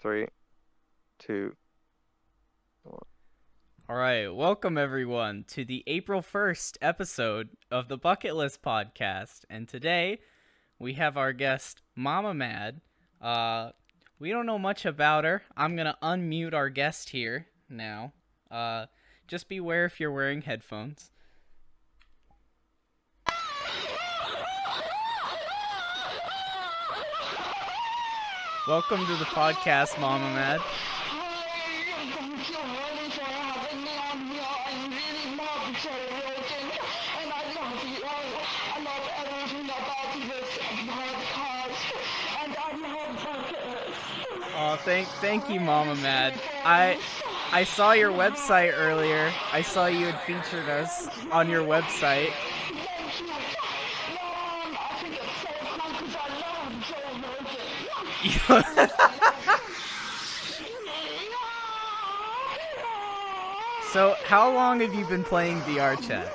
3, 2, 1. All right, welcome everyone to the April 1st episode of the Bucket List Podcast. And today we have our guest, Mamamad. We don't know much about her. I'm going to unmute our guest here now. Just beware if you're wearing headphones. Welcome to the podcast, Mamamad. Oh, thank you, Mamamad. I saw your website earlier. I saw you had featured us on your website. So, how long have you been playing VRChat?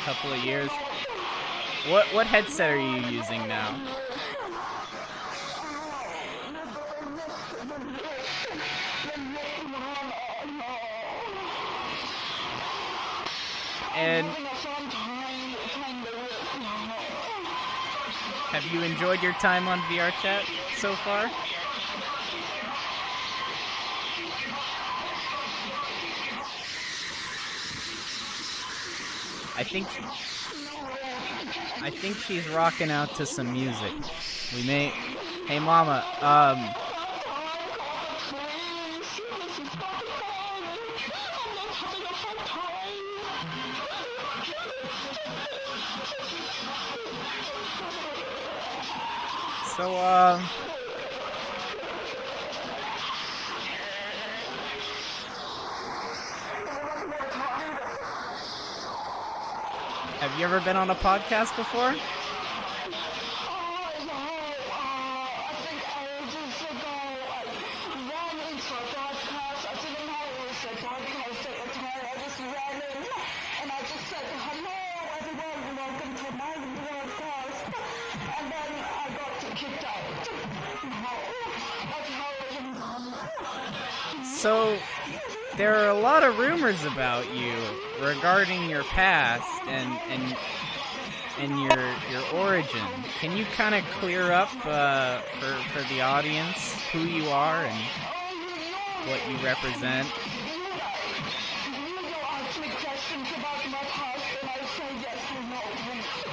Couple of years. What headset are you using now? And have you enjoyed your time on VRChat so far? I think she's rocking out to some music. Hey mama, have you ever been on a podcast before? So, there are a lot of rumors about you regarding your past and your origin. Can you kind of clear up for the audience who you are and what you represent?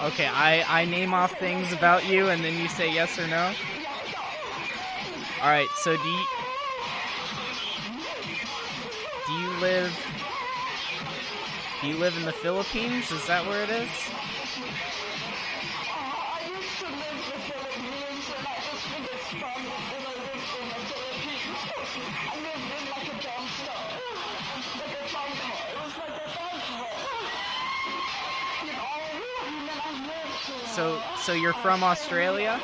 Okay, I name off things about you and then you say yes or no? Alright, so do you live in the Philippines? Is that where it is? I used to live in the Philippines, and I just think it's fun when I lived in the Philippines. I lived in like a dumpster, like a bunker. It was like a bunker. You know, and then I moved to... So you're from Australia?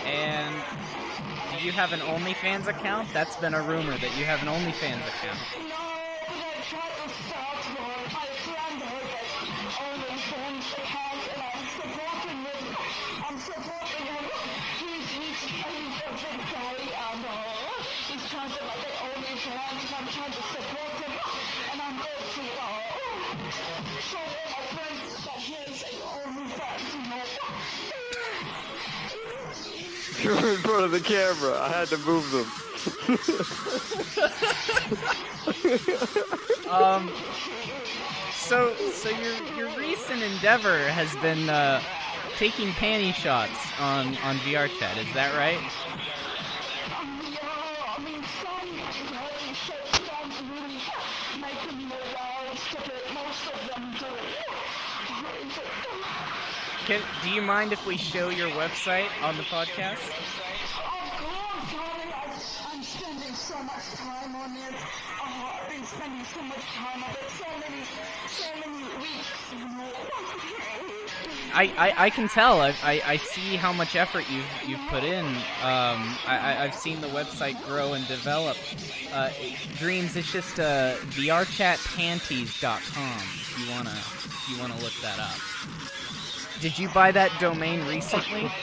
And do you have an OnlyFans account? That's been a rumor that you have an OnlyFans account. No, but I tried to start one. My friend has an OnlyFans account, and I'm supporting him. He's a big guy, and he's trying to like an OnlyFans, and I'm trying to support him, and I'm going to show all my friends that he has an OnlyFans, you know. You're in front of the camera. I had to move them. So your recent endeavor has been taking panty shots on VRChat. Is that right? I mean, some really making me aroused, but most of them do. Do you mind if we show your website on the podcast? Of course, honey, I'm spending so much time on it. I've been spending so much time on it, so many weeks I can tell. I see how much effort you've put in. I've seen the website grow and develop. Dreams, it's just VRChatPanties.com. If you wanna look that up. Did you buy that domain recently? I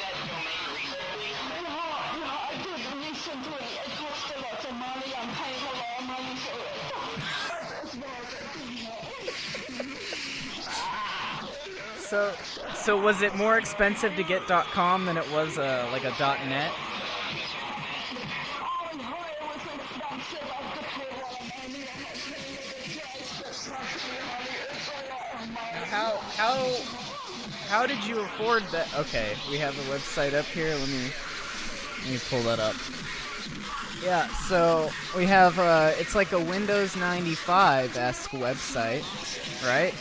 did recently. It cost a lot of money. I'm paying a lot of money for it. So was it more expensive to get .com than it was like a .net? How did you afford that? Okay, we have a website up here. Let me pull that up. Yeah, so we have it's like a Windows 95-esque website, right?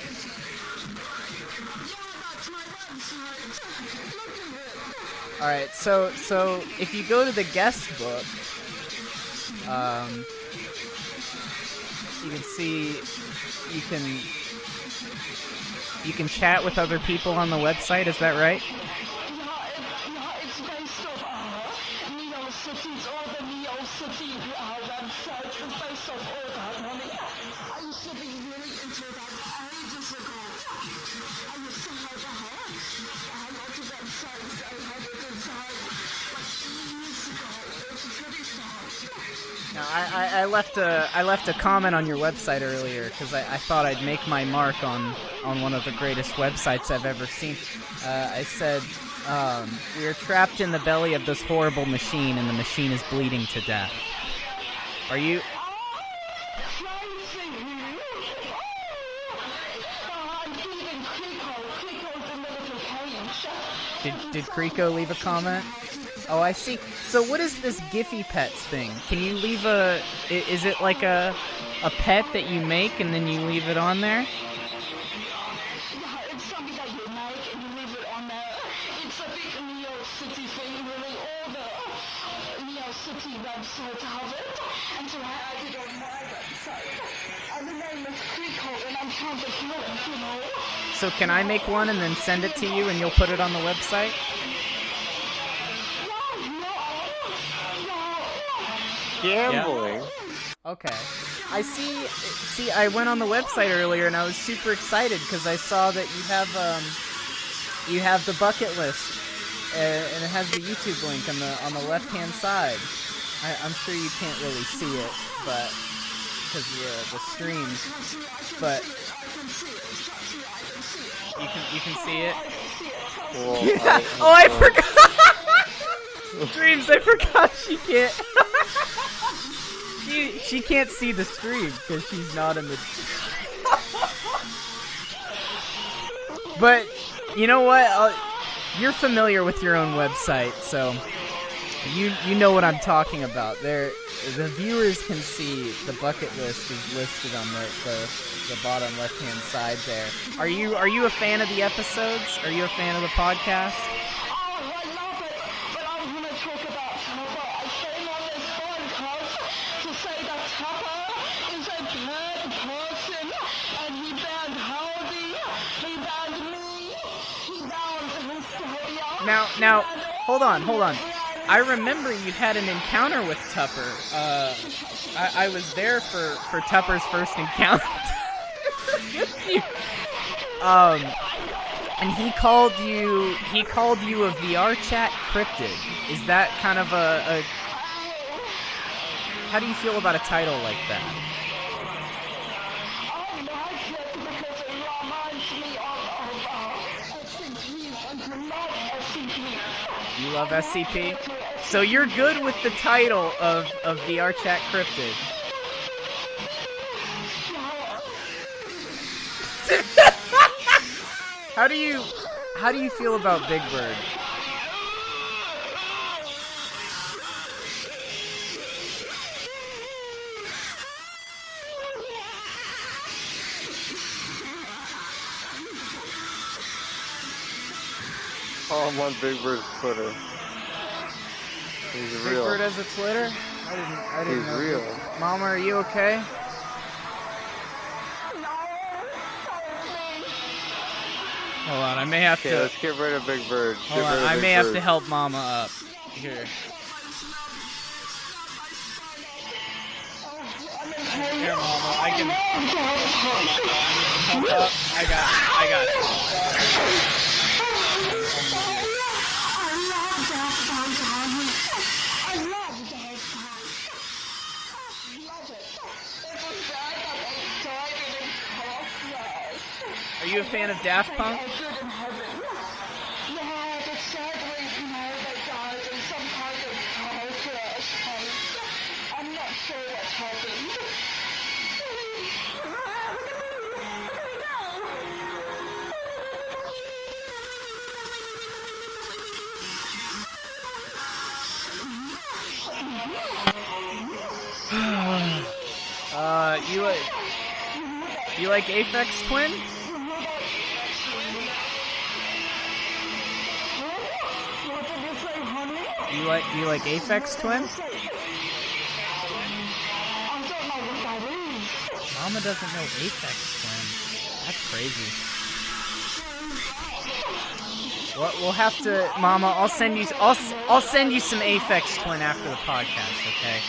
All right, so if you go to the guest book, you can see you can chat with other people on the website. Is that right? It's based off Neo-Cities, all the Neo-City websites is based off all that money. I used to be really into that ages ago. I used to have a lot of websites I had a design, but years ago, it's pretty fast. Now, I left a comment on your website earlier because I thought I'd make my mark on one of the greatest websites I've ever seen. I said, we are trapped in the belly of this horrible machine, and the machine is bleeding to death. Are you... Did Creeko leave a comment? Oh, I see. So what is this Giphy Pets thing? Can you leave a... Is it like a pet that you make and then you leave it on there? Yeah, it's something that you make and you leave it on there. It's a big Neo-City thing, really. All the Neo-City websites have it. And so I added it on my website. And the name is Creeko, and I'm trying to kill it, you know? So can I make one and then send it to you and you'll put it on the website? Gambling. Okay. I see, I went on the website earlier and I was super excited because I saw that you have the bucket list and it has the YouTube link on the left-hand side. I'm sure you can't really see it, but because of the stream, but you can see it. Well, Yeah. Oh, I forgot. Dreams, I forgot she can't. She can't see the stream because she's not in the. But you know what? You're familiar with your own website, so you know what I'm talking about. The viewers can see the bucket list is listed on the bottom left-hand side there. Are you a fan of the episodes? Are you a fan of the podcast? Now, hold on. I remember you had an encounter with Tupper. I was there for Tupper's first encounter with you. And he called you a VRChat cryptid. Is that kind of a how do you feel about a title like that? You love SCP? So you're good with the title of VRChat Cryptid. How do you feel about Big Bird? Oh, I'm on Big Bird's Twitter. He's Big real. Bird has a Twitter? I didn't He's know. real. Mama, are you okay? Hold on, I may have Okay, to. let's get rid of Big Bird. Hold on, I may have to help Mama up. Here. Here, Mama, I can. Help up. I got it. Are you a fan of Daft Punk? I'm not sure what's happened. You like Aphex Twin? You like Aphex Twin? Mama doesn't know Aphex Twin. That's crazy. We'll have to, Mama. I'll send you some Aphex Twin after the podcast. Okay.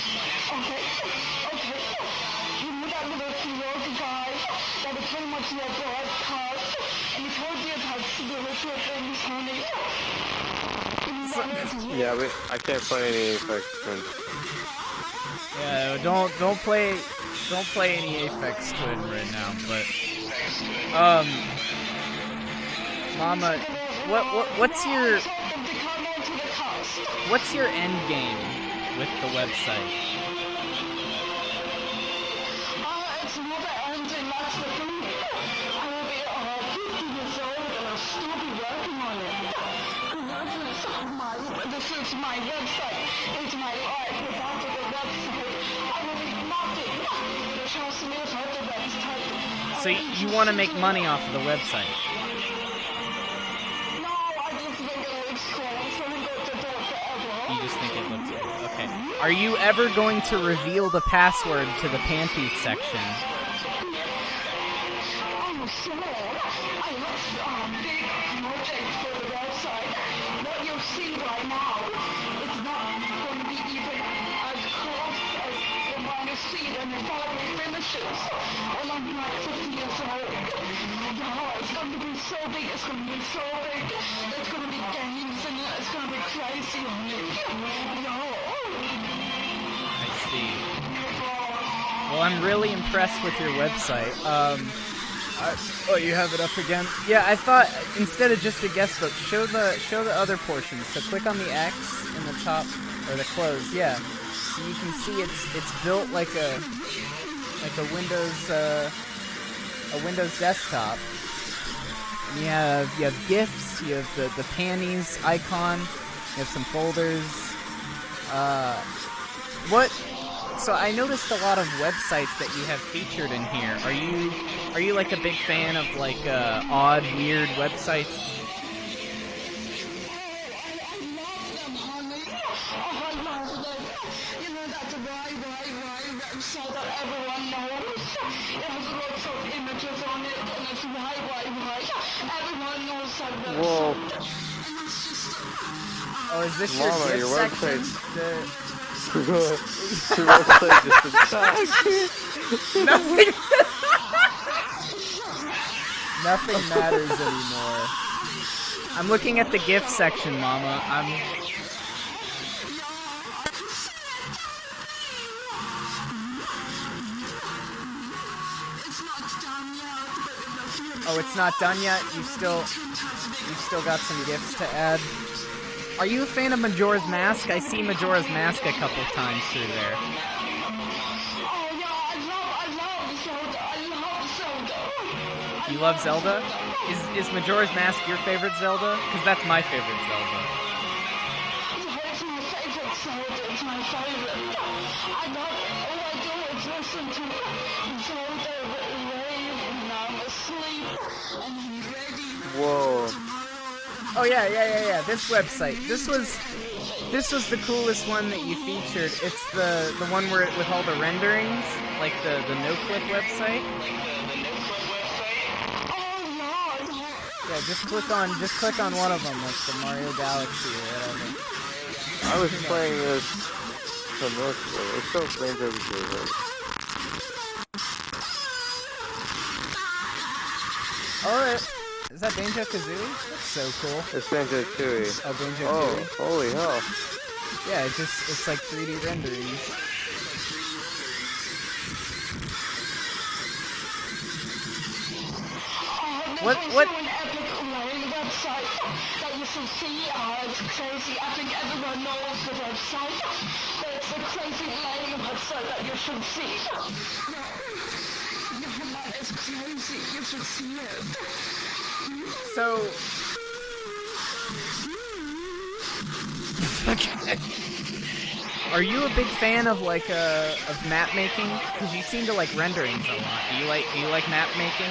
Yeah, I can't play any Aphex Twin. Yeah, don't play any Aphex Twin right now. But Mama, what's your end game with the website? It's never ending, that's the thing. I will be 50 years old and I'll still be working on it. This is my website. It's my life. Without the website, I will be nothing. Trust me, without the website. So you want to make money off of the website? No, I just think it looks cool. So we go to do it forever. You just think it looks good. Okay. Are you ever going to reveal the password to the panties section? I'm sure. I have a big project for the website. What you see right now, it's not going to be even as close as you want to see when it finally finishes. When I'm like 50 years old. Yeah, it's going to be so big. It's going to be so big. There's going to be games in it. It's going to be crazy on it. I see. Well, I'm really impressed with your website. Oh, you have it up again? Yeah, I thought instead of just a guest book, show the other portions. So click on the X in the top or the close. Yeah, so you can see it's built like a Windows desktop. And you have GIFs. You have the panties icon. You have some folders. So I noticed a lot of websites that you have featured in here. Are you like a big fan of like odd, weird websites? Whoa. Oh, is this Mama, your your GIF section? website. Your website just attacked. Nothing matters anymore. I'm looking at the GIF section, Mama. Oh, it's not done yet? You've still got some GIFs to add. Are you a fan of Majora's Mask? I see Majora's Mask a couple times through there. You love Zelda? Is Majora's Mask your favorite Zelda? Because that's my favorite Zelda. It's my favorite Zelda. It's my favorite. I love it. All I do is listen to Zelda rave when I'm asleep and I'm ready. Whoa. Oh yeah. This website. This was the coolest one that you featured. It's the one where with all the renderings, like the no-clip website. Yeah, just click on one of them, like the Mario Galaxy or whatever. I was playing this for most of it. It's still Banjo-Kazooie. Oh, is that Banjo-Kazooie? That's so cool. It's Banjo-Tooie. Oh, Banjo-Tooie. Oh, holy hell. Yeah, it's like 3D renderings. What? An epic rain website that you should see. It's crazy. I think everyone knows the website. It's a crazy rain website that you should see. Mamamad is crazy. You should see it. So. Are you a big fan of like of map making? Because you seem to like renderings a lot. Do you like map making?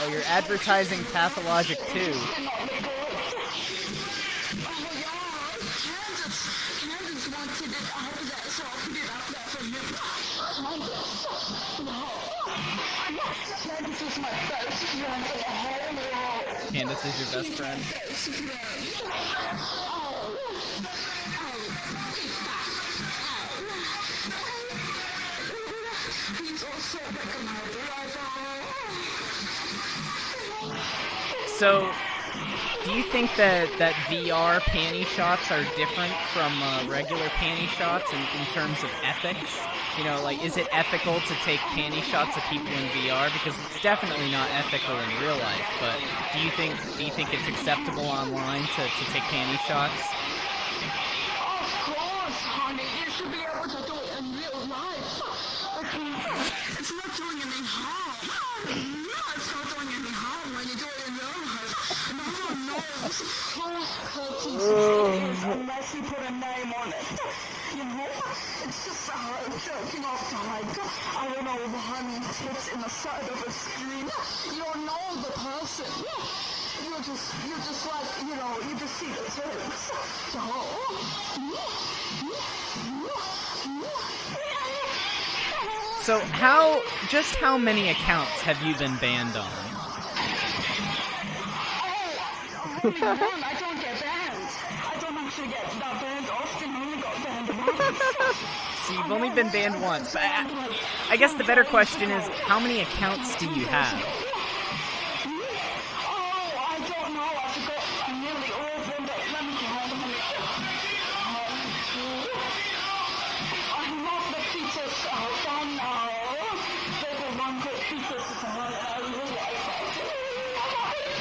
Oh, you're advertising Pathologic too. Candace is your best friend. So, do you think that VR panty shots are different from regular panty shots in terms of ethics? You know, like, is it ethical to take panty shots of people in VR? Because it's definitely not ethical in real life. But do you think it's acceptable online to take panty shots? Of course, honey. You should be able to do it in real life. It's not doing any harm. No, it's not doing any harm when you do it in real life. No one knows whose cookies it is unless you put a name on it. You know? It's just joking off to like, I don't know, the honey tits in the side of a screen. You don't know the person. You just like, you know, you just see the tits. So how many accounts have you been banned on? I don't get banned. I don't actually get that banned often. I only got banned once. So you've only been banned once. But I guess the better question is, how many accounts do you have? I don't know. I forgot nearly all of them, but let me count them. I love the features from there's a one good features I really like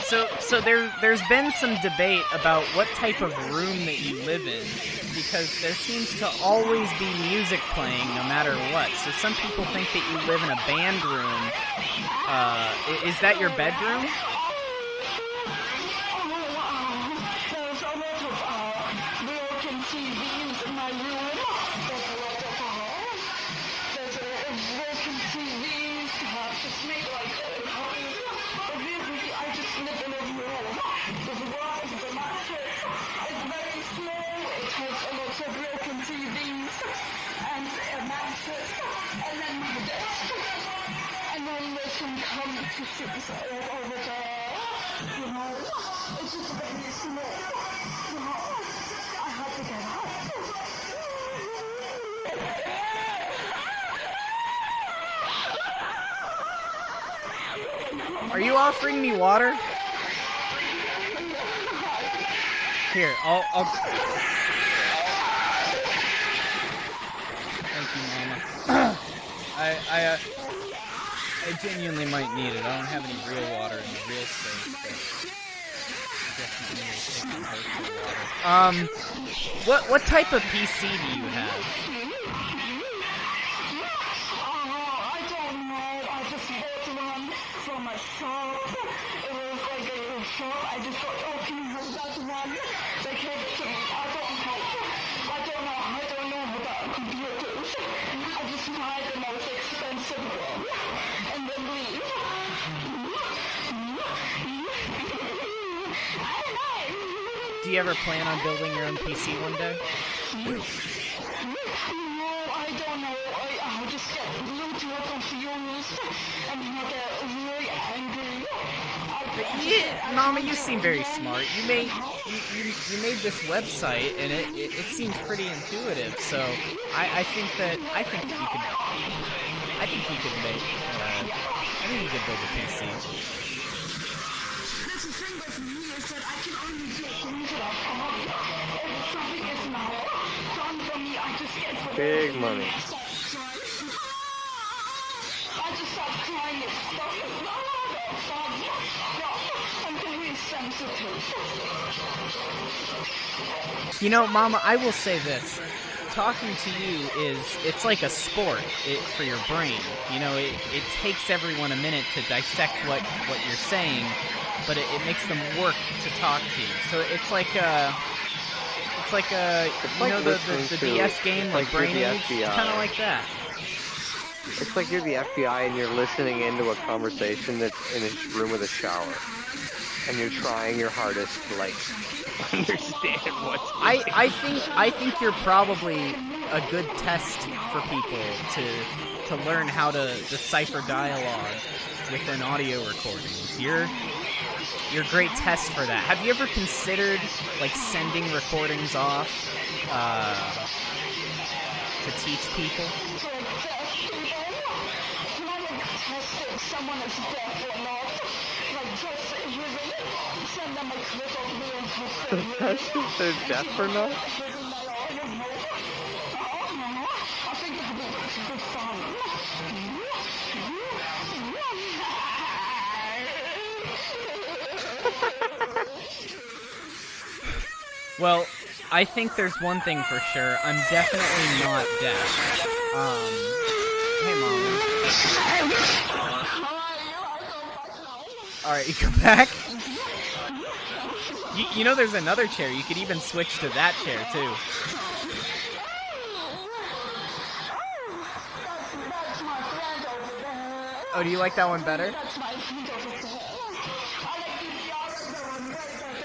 that. So there's been some debate about what type of room that you live in, because there seems to always be music playing no matter what. So some people think that you live in a band room. Is that your bedroom? There's a lot of broken TVs in my room. There's a lot of broken TVs. Just make like but really, I just live in a room. There's a lot of the mattress. It's very small. It has a lot of broken TVs and a mattress, and then my desk, and then there's some competitions all over there. You know, it's just very small. You know, I have to get up. Are you offering me water? Here, I'll... Thank you, Mama. I genuinely might need it. I don't have any real water in the real space, but I definitely need to take my heart for water. What type of PC do you have? I don't know. I just bought one from a shop. It was like a little shop. I just thought, oh, can you have that one? They gave it to me. I don't know about computers. I just buy the most expensive one and then leave. I don't know. Do you ever plan on building your own PC one day? No, I don't know. I just get really too confused and I get really angry. Mama, you seem very smart. You made this website, and it seems pretty intuitive. So I think you could make. I think you could build a PC. That's the thing with me is that I can only do things that I can. If something is not done for me, I just get Big money. I just start crying and stuff. No, I'm very sensitive. You know, Mama, I will say this. Talking to you it's like a sport for your brain. You know, it takes everyone a minute to dissect what you're saying, but it makes them work to talk to you. So it's like the DS game, like Brain Age, kind of like that. It's like you're the FBI and you're listening into a conversation that's in a room with a shower, and you're trying your hardest to like understand what's. I think you're probably a good test for people to learn how to decipher dialogue within audio recordings. You're a great test for that. Have you ever considered like sending recordings off to teach people? Someone is deaf or not, like just using it, send them a clip of me and They're deaf or not? I think that'd be good fun. Well, I think there's one thing for sure. I'm definitely not deaf. Hey, Mom. Alright, you come back? You know there's another chair. You could even switch to that chair, too. Oh, do you like that one better?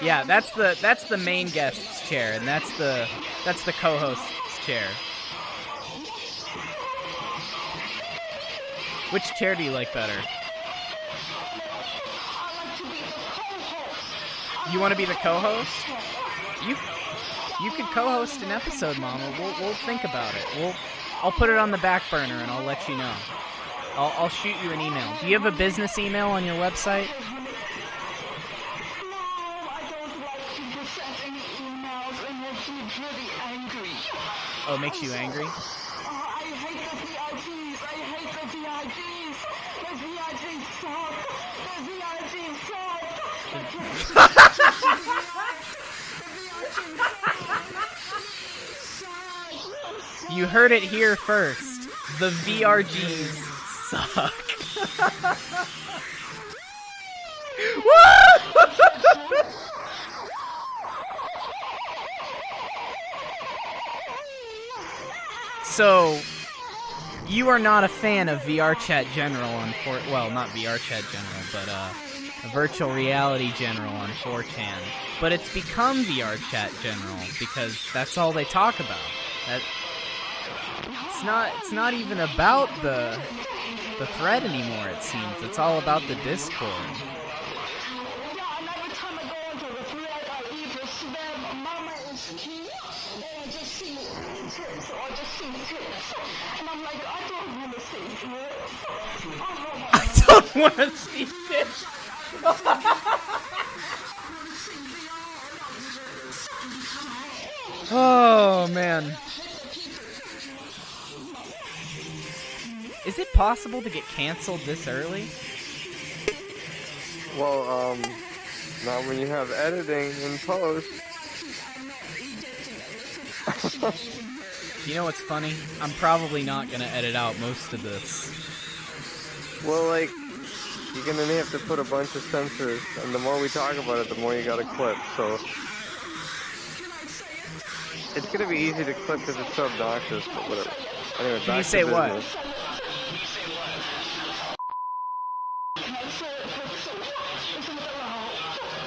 Yeah, that's the main guest's chair, and that's the co-host's chair. Which chair do you like better? You want to be the co-host? You could co-host an episode, Mama. We'll think about it. I'll put it on the back burner and I'll let you know. I'll shoot you an email. Do you have a business email on your website? Oh, it makes you angry? I hate the VRCs. I hate the VRCs. The VRCs suck. The VRCs suck. You heard it here first. The VRGs suck. So, you are not a fan of VRChat General well, not VRChat General, but Virtual Reality General on 4chan. But it's become VRChat General because that's all they talk about. It's not even about the thread anymore, it seems. It's all about the Discord. Yeah, and every time I go into the thread, I either spam Mama is King, or I just see tits, or I just see tits. And I'm like, I don't want to see tits. I don't want to see tits. Oh, man. Is it possible to get canceled this early? Well, not when you have editing in post. You know what's funny? I'm probably not gonna edit out most of this. Well, like, you're gonna have to put a bunch of censors, and the more we talk about it, the more you gotta clip, so... It's gonna be easy to clip because it's so obnoxious, but whatever. Anyway, back Can you to say what? business.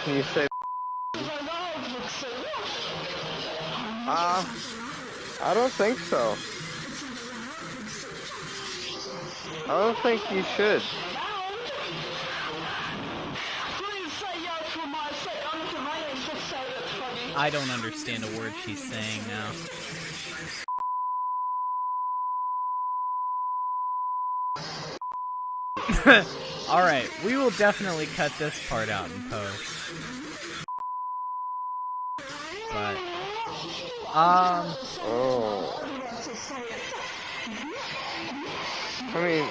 Can you say I don't think so. I don't think you should. Please say yes for my sake. Honestly, my name's just say it, funny. I don't understand a word she's saying now. Alright, we will definitely cut this part out in post. But, Oh. I mean,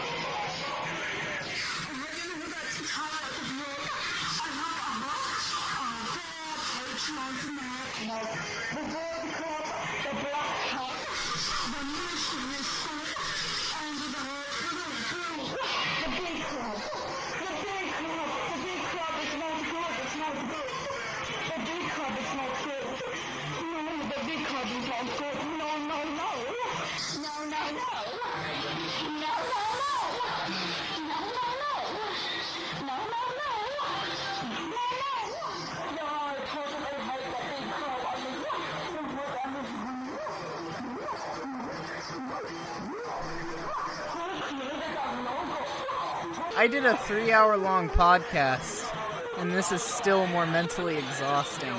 I did a 3-hour-long podcast, and this is still more mentally exhausting.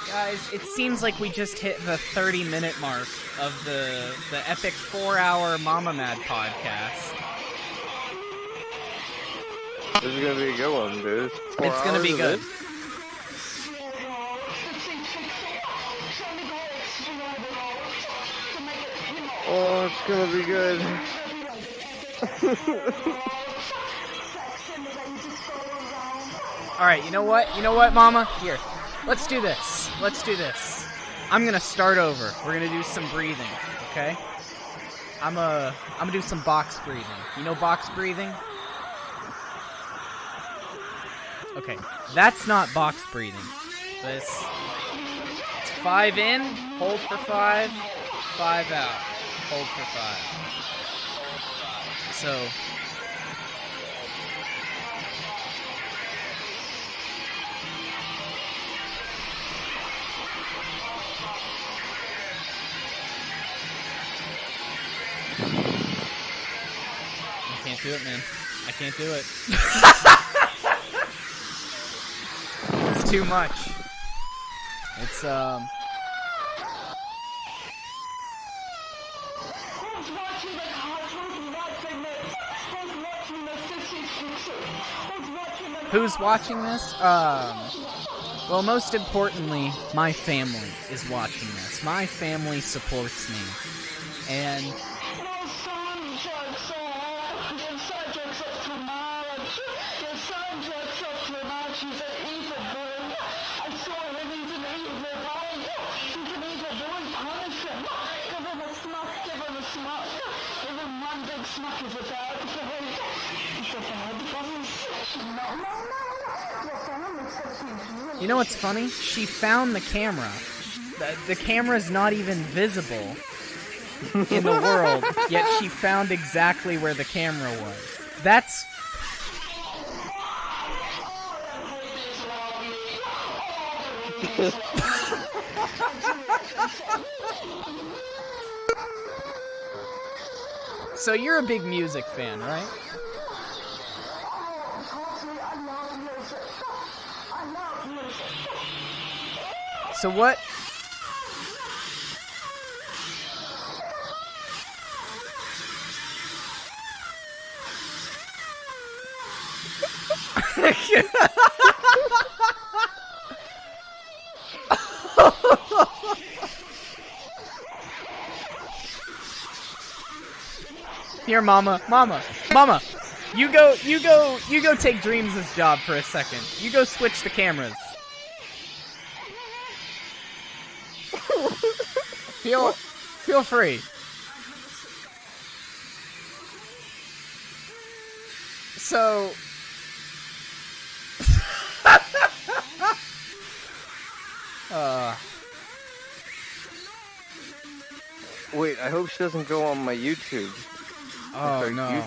Guys, it seems like we just hit the 30-minute mark of the epic 4-hour Mamamad podcast. this is gonna be a good one, dude. It's gonna be good. Oh, it's gonna be good. Alright, you know what? You know what, Mama? Here, let's do this. Let's do this. I'm gonna start over. We're gonna do some breathing, okay? I'm gonna do some box breathing. You know box breathing? Okay, that's not box breathing. It's 5 in, hold for 5, 5 out, hold for 5. So, I can't do it, man. I can't do it. It's too much. It's, who's watching this? Well, most importantly, my family is watching this. My family supports me. And you know what's funny? She found the camera. The camera's not even visible in the world, yet she found exactly where the camera was. That's... So you're a big music fan, right? So what... Here, Mama, you go take Dreams' job for a second. You go switch the cameras. Feel free. So... Wait, I hope she doesn't go on my YouTube. Oh, no.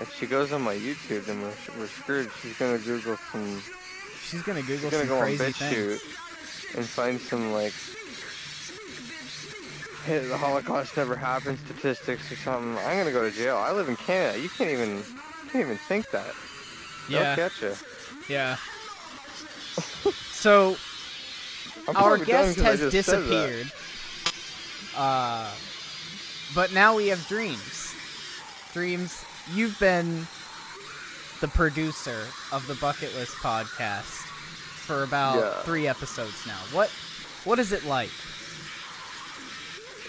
If she goes on my YouTube, then we're screwed. She's gonna Google some... She's gonna Google She's gonna some go on crazy things. BitChute and find some, like, hey, the Holocaust never happened statistics or something, I'm gonna go to jail. I live in Canada. You can't even think that. They'll Yeah, catch you. yeah. So I'm our probably done guest 'cause I has just said that. disappeared. But now we have Dreams. Dreams, you've been the producer of the Bucket List podcast for about Yeah. 3 episodes now. What is it like?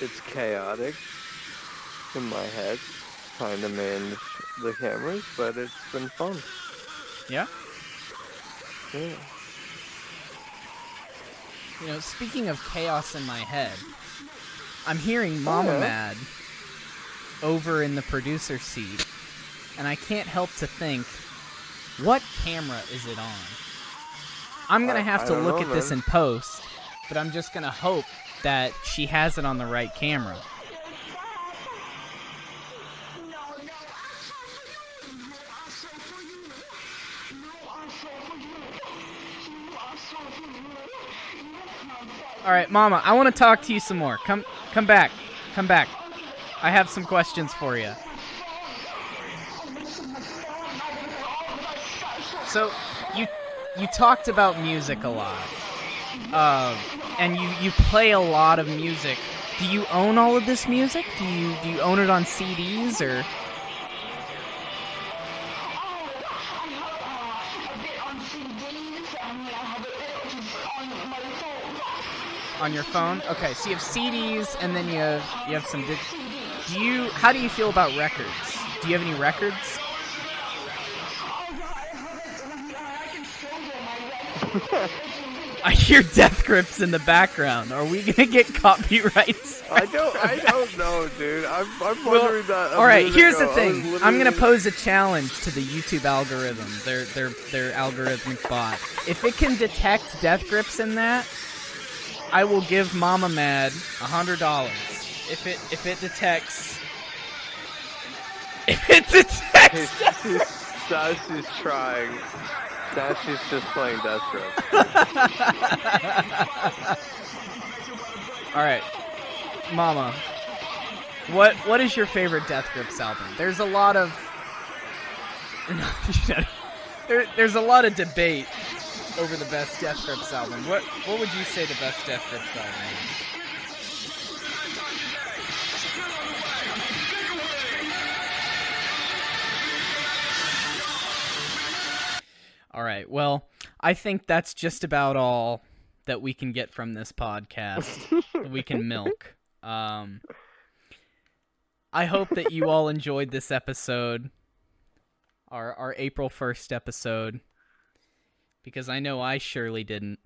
It's chaotic in my head, trying to manage the cameras, but it's been fun. Yeah? Yeah. You know, speaking of chaos in my head, I'm hearing Oh, Mamamad over in the producer seat, and I can't help to think, what camera is it on? I'm gonna have I to don't look know, at this man. in post, but I'm just gonna hope that she has it on the right camera. All right, Mama, I want to talk to you some more. Come back. Come back. I have some questions for you. So, you talked about music a lot, and you play a lot of music. Do you own all of this music? Do you own it on CDs or? On your phone? Okay, so you have CDs and then you have some. How do you feel about records? Do you have any records? I hear death grips in the background. Are we gonna get copyrights? I don't know, dude. I'm wondering that. All right, here's the thing. I'm gonna pose a challenge to the YouTube algorithm, their algorithmic bot. If it can detect death grips in that, I will give Mamamad $100. If it detects. She's trying. Now she's just playing Death Grip. All right, Mama. What is your favorite Death Grips album? There's a lot of there's a lot of debate over the best Death Grips album. What would you say the best Death Grips album is? All right. Well, I think that's just about all that we can get from this podcast. That we can milk. I hope that you all enjoyed this episode, our April 1st episode, because I know I surely didn't.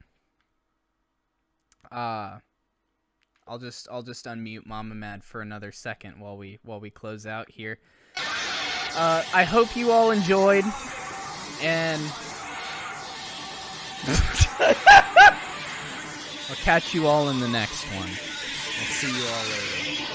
I'll just unmute Mamamad for another second while we close out here. I hope you all enjoyed, and I'll catch you all in the next one. I'll see you all later.